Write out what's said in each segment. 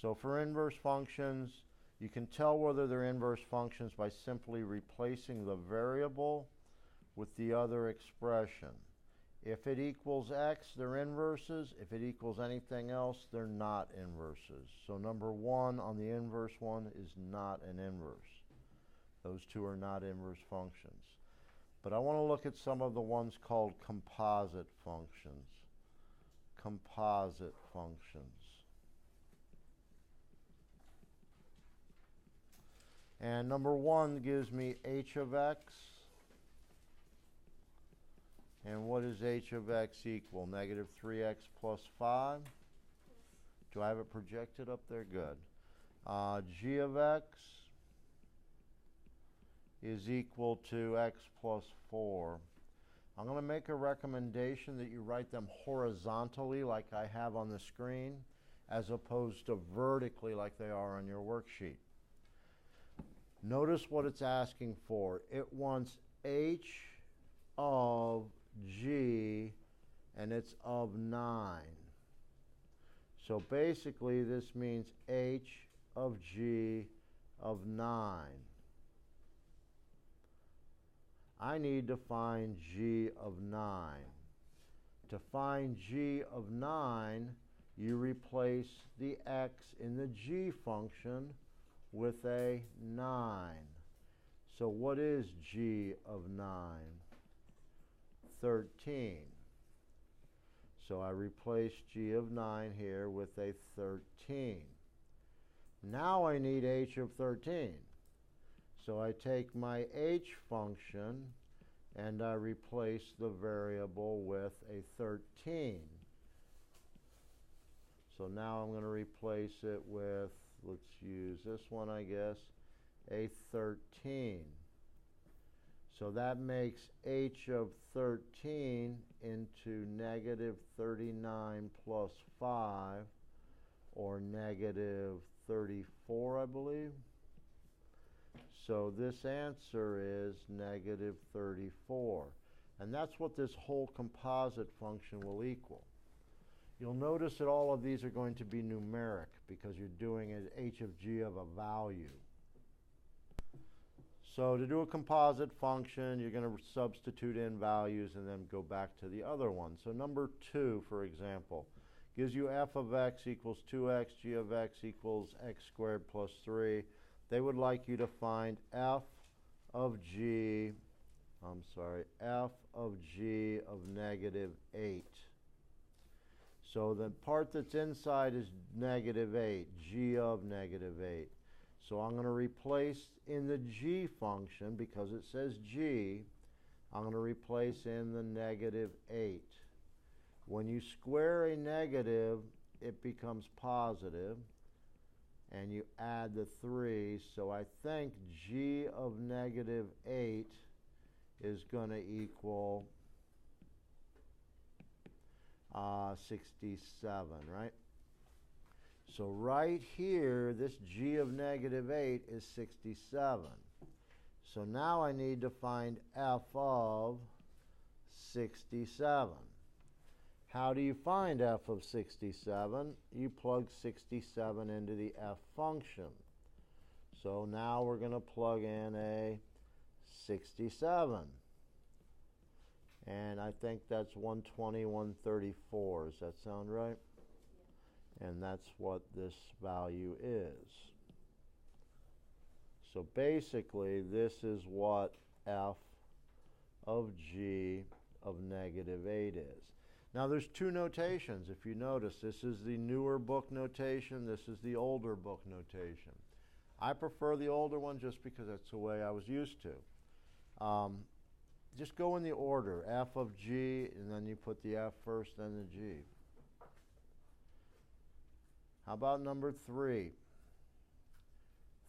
So for inverse functions, you can tell whether they're inverse functions by simply replacing the variable with the other expression. If it equals x, they're inverses. If it equals anything else, they're not inverses. So number 1 on the inverse one is not an inverse. Those two are not inverse functions. But I want to look at some of the ones called composite functions. Composite functions. And number 1 gives me h of x. And what is h of x equal? Negative 3x plus 5. Do I have it projected up there? Good. G of x is equal to x plus 4. I'm going to make a recommendation that you write them horizontally like I have on the screen, as opposed to vertically like they are on your worksheet. Notice what it's asking for. It wants h of g, and it's of 9. So basically this means h of g of 9. I need to find g of 9. To find g of 9, you replace the x in the g function with a 9. So what is g of 9? 13. So I replace g of 9 here with a 13. Now I need h of 13. So I take my h function and I replace the variable with a 13. So now I'm going to replace it with, let's use this one, I guess, a 13. So that makes h of 13 into negative 39 plus 5, or negative 34, I believe. So this answer is negative 34. And that's what this whole composite function will equal. You'll notice that all of these are going to be numeric because you're doing an h of g of a value. So to do a composite function, you're going to substitute in values and then go back to the other one. So number 2, for example, gives you f of x equals 2x, g of x equals x squared plus 3. They would like you to find f of g of negative 8. So the part that's inside is negative 8, g of negative 8. So I'm going to replace in the g function, because it says g, I'm going to replace in the negative 8. When you square a negative, it becomes positive, and you add the 3. So I think g of negative 8 is going to equal 67, right? So right here, this g of negative 8 is 67. So now I need to find f of 67. How do you find f of 67? You plug 67 into the f function. So now we're going to plug in a 67. And I think that's 120, 134. Does that sound right? And that's what this value is. So basically, this is what f of g of negative 8 is. Now there's two notations. If you notice, this is the newer book notation, this is the older book notation. I prefer the older one just because that's the way I was used to. Just go in the order, f of g, and then you put the f first, then the g. How about number 3?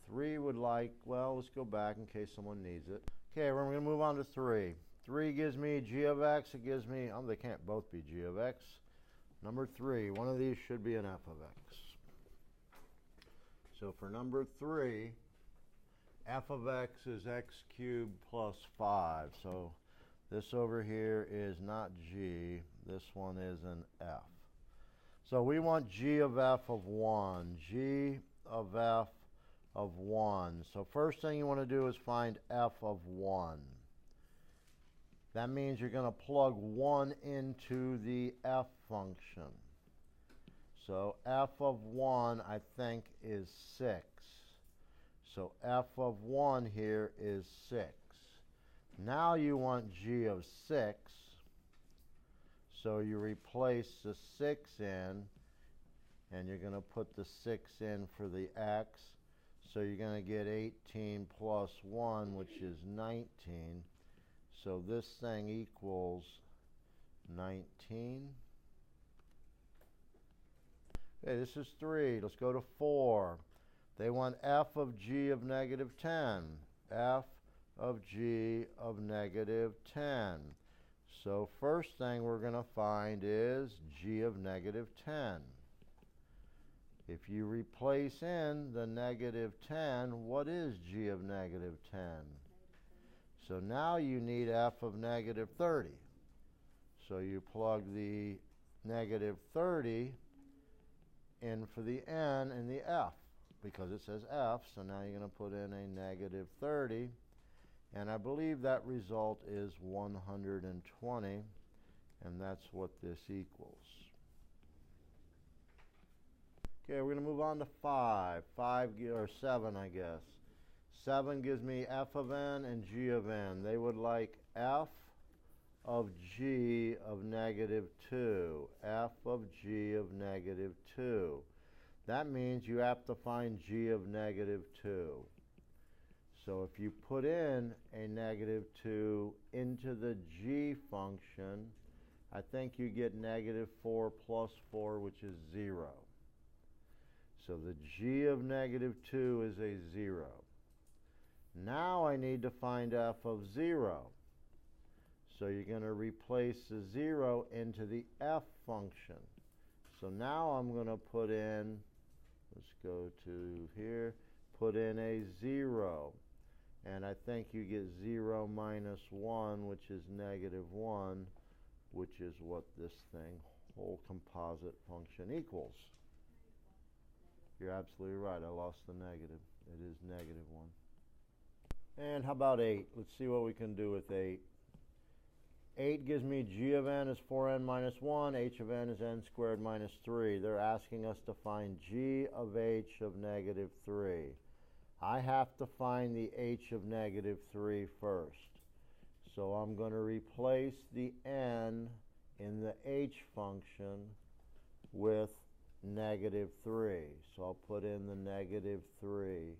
3 would like, well, let's go back in case someone needs it. Okay, we're going to move on to 3. 3 gives me g of x. It gives me, they can't both be g of x. Number 3, one of these should be an f of x. So for number 3, f of x is x cubed plus 5. So this over here is not g. This one is an f. So we want g of f of 1. G of f of 1. So first thing you want to do is find f of 1. That means you're going to plug 1 into the f function. So f of 1, I think, is 6. So f of 1 here is 6. Now you want g of 6. So you replace the 6 in, and you're going to put the 6 in for the x. So you're going to get 18 plus 1, which is 19. So this thing equals 19. Okay, this is 3. Let's go to 4. They want f of g of negative 10. F of g of negative 10. So first thing we're going to find is g of negative 10. If you replace in the negative 10, what is g of negative 10? So now you need f of negative 30. So you plug the negative 30 in for the n and the f, because it says f, so now you're going to put in a negative 30, and I believe that result is 120, and that's what this equals. Okay, we're going to move on to 5. 7, I guess. 7 gives me f of n and g of n. They would like f of g of negative 2. F of g of negative 2. That means you have to find g of negative 2. So if you put in a negative 2 into the g function, I think you get negative 4 plus 4, which is 0. So the g of negative 2 is a 0. Now I need to find f of 0. So you're going to replace the 0 into the f function. So now I'm going to put in, let's go to here, put in a 0. And I think you get 0 minus 1, which is negative 1, which is what this thing, whole composite function, equals. You're absolutely right. I lost the negative. It is negative 1. And how about 8? Let's see what we can do with 8. 8 gives me g of n is 4n minus 1. H of n is n squared minus 3. They're asking us to find g of h of negative 3. I have to find the h of negative 3 first. So I'm going to replace the n in the h function with negative 3. So I'll put in the negative 3.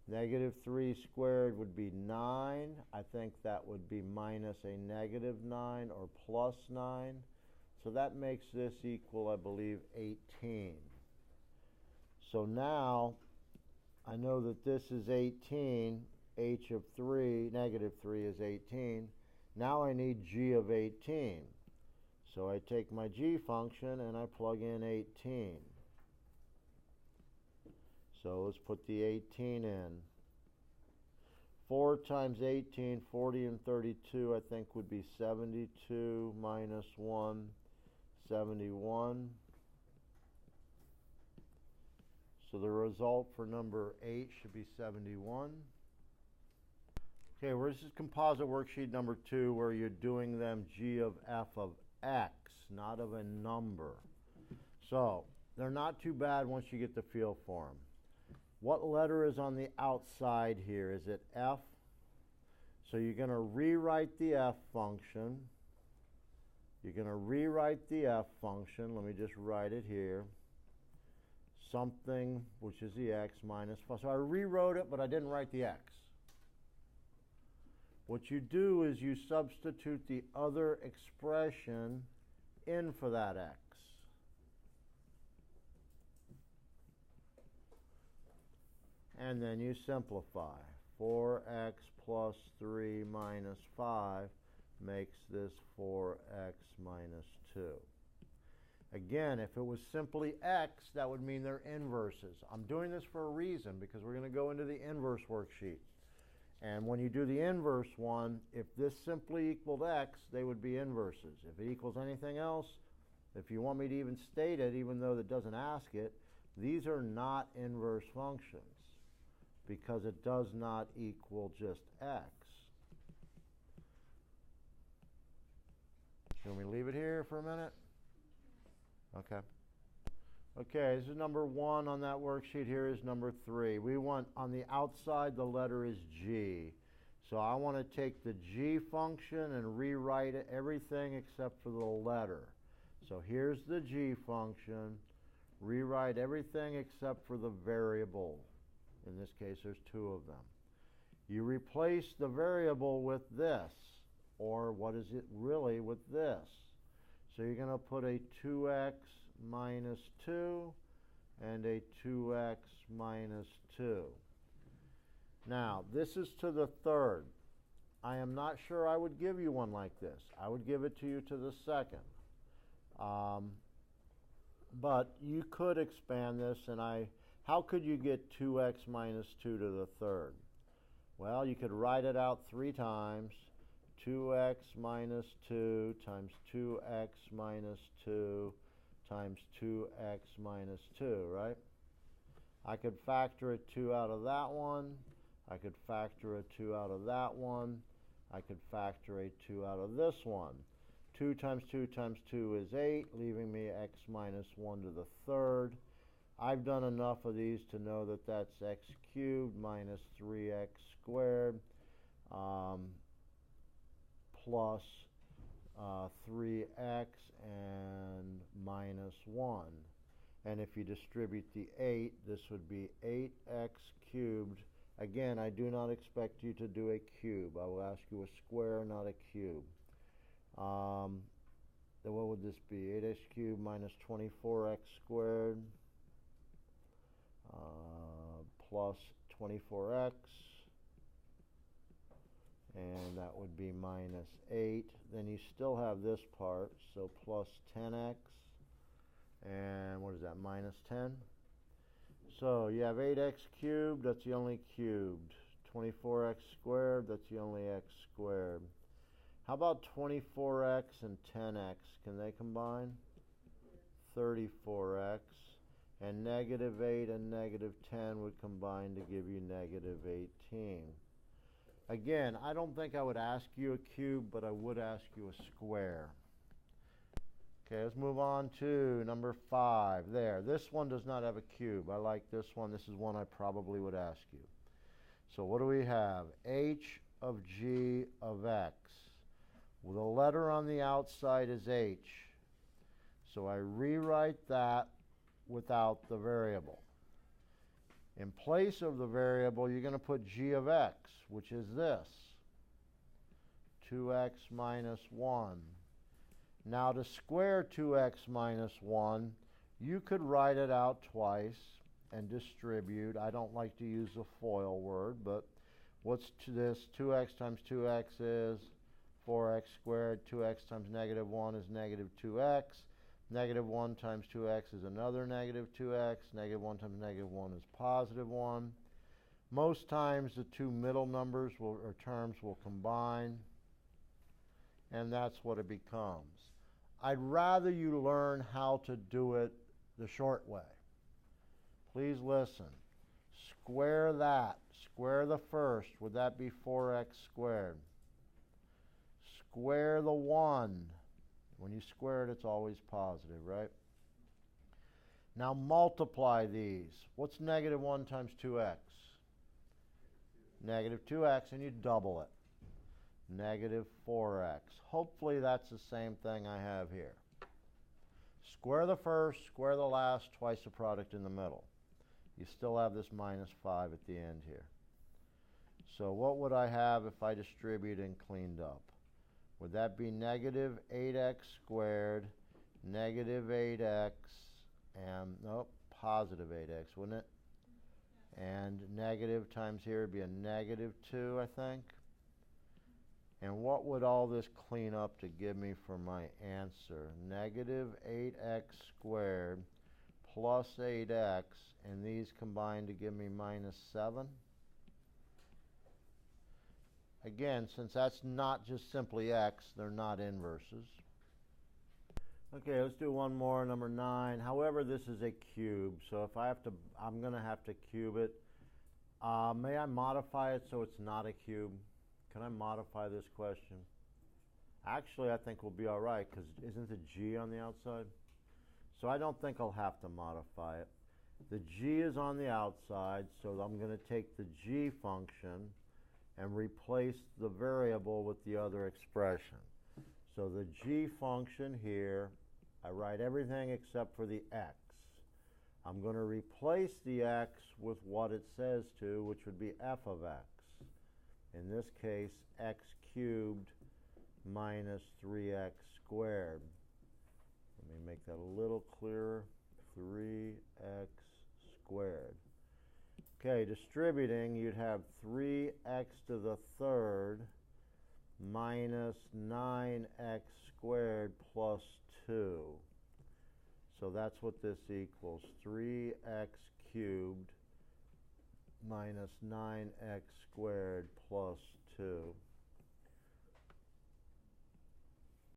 Negative 3 squared would be 9. I think that would be minus a negative 9 or plus 9. So that makes this equal, I believe, 18. So now I know that this is 18. H of 3, negative 3 is 18. Now I need g of 18. So I take my g function and I plug in 18. So let's put the 18 in. 4 times 18, 40 and 32, I think would be 72 minus 1, 71. So the result for number 8 should be 71. Okay, well, this is composite worksheet number 2, where you're doing them g of f of x, not of a number. So they're not too bad once you get the feel for them. What letter is on the outside here? Is it f? So you're going to rewrite the f function. You're going to rewrite the f function. Let me just write it here. Something, which is the x minus 5. So I rewrote it, but I didn't write the x. What you do is you substitute the other expression in for that x. And then you simplify. 4x plus 3 minus 5 makes this 4x minus 2. Again, if it was simply x, that would mean they're inverses. I'm doing this for a reason, because we're going to go into the inverse worksheet. And when you do the inverse one, if this simply equaled x, they would be inverses. If it equals anything else, if you want me to even state it, even though that doesn't ask it, these are not inverse functions because it does not equal just x. Can we leave it here for a minute? Okay. Okay, this is number 1 on that worksheet. Here is number 3. We want, on the outside, the letter is g. So I want to take the g function and rewrite it, everything except for the letter. So here's the g function. Rewrite everything except for the variable. In this case, there's 2 of them. You replace the variable with this, or what is it really with this? So you're going to put a 2x minus 2 and a 2x minus 2. Now, this is to the third. I am not sure I would give you one like this. I would give it to you to the second. But you could expand this, and how could you get 2x minus 2 to the third? Well, you could write it out 3 times. 2x minus 2 times 2x minus 2 times 2x minus 2, right? I could factor a 2 out of that one. I could factor a 2 out of that one. I could factor a 2 out of this one. 2 times 2 times 2 is 8, leaving me x minus 1 to the third. I've done enough of these to know that that's x cubed minus 3x squared plus 3x and minus 1. And if you distribute the 8, this would be 8x cubed. Again, I do not expect you to do a cube. I will ask you a square, not a cube. Then what would this be? 8x cubed minus 24x squared plus 24x. And that would be minus 8. Then you still have this part, so plus 10x. And what is that, minus 10? So you have 8x cubed, that's the only cubed. 24x squared, that's the only x squared. How about 24x and 10x? Can they combine? 34x. And negative 8 and negative 10 would combine to give you negative 18. Again, I don't think I would ask you a cube, but I would ask you a square. Okay, let's move on to number 5. There, this one does not have a cube. I like this one. This is one I probably would ask you. So what do we have? H of g of x. Well, the letter on the outside is h. So I rewrite that without the variable. In place of the variable, you're going to put g of x, which is this, 2x minus 1. Now to square 2x minus 1, you could write it out twice and distribute. I don't like to use a FOIL word, but what's to this? 2x times 2x is 4x squared. 2x times negative 1 is negative 2x. Negative 1 times 2x is another negative 2x. Negative 1 times negative 1 is positive 1. Most times the two middle numbers or terms will combine, and that's what it becomes. I'd rather you learn how to do it the short way. Please listen. Square that. Square the first. Would that be 4x squared? Square the 1. When you square it, it's always positive, right? Now multiply these. What's negative 1 times 2x? Negative 2x, and you double it. Negative 4x. Hopefully that's the same thing I have here. Square the first, square the last, twice the product in the middle. You still have this minus 5 at the end here. So what would I have if I distribute and cleaned up? Would that be negative 8x squared, negative 8x, and, nope, positive 8x, wouldn't it? And negative times here would be a negative 2, I think. And what would all this clean up to give me for my answer? Negative 8x squared plus 8x, and these combine to give me minus 7. Again, since that's not just simply x, they're not inverses. Okay, let's do one more, number 9. However, this is a cube, so if I have to, I'm going to have to cube it. May I modify it so it's not a cube? Can I modify this question? Actually, I think we'll be all right, because isn't the g on the outside? So I don't think I'll have to modify it. The g is on the outside, so I'm going to take the g function and replace the variable with the other expression. So the g function here, I write everything except for the x. I'm going to replace the x with what it says to, which would be f of x. In this case, x cubed minus 3x squared. Let me make that a little clearer. 3x squared. Okay, distributing, you'd have 3x to the third minus 9x squared plus 2. So that's what this equals, 3x cubed minus 9x squared plus 2.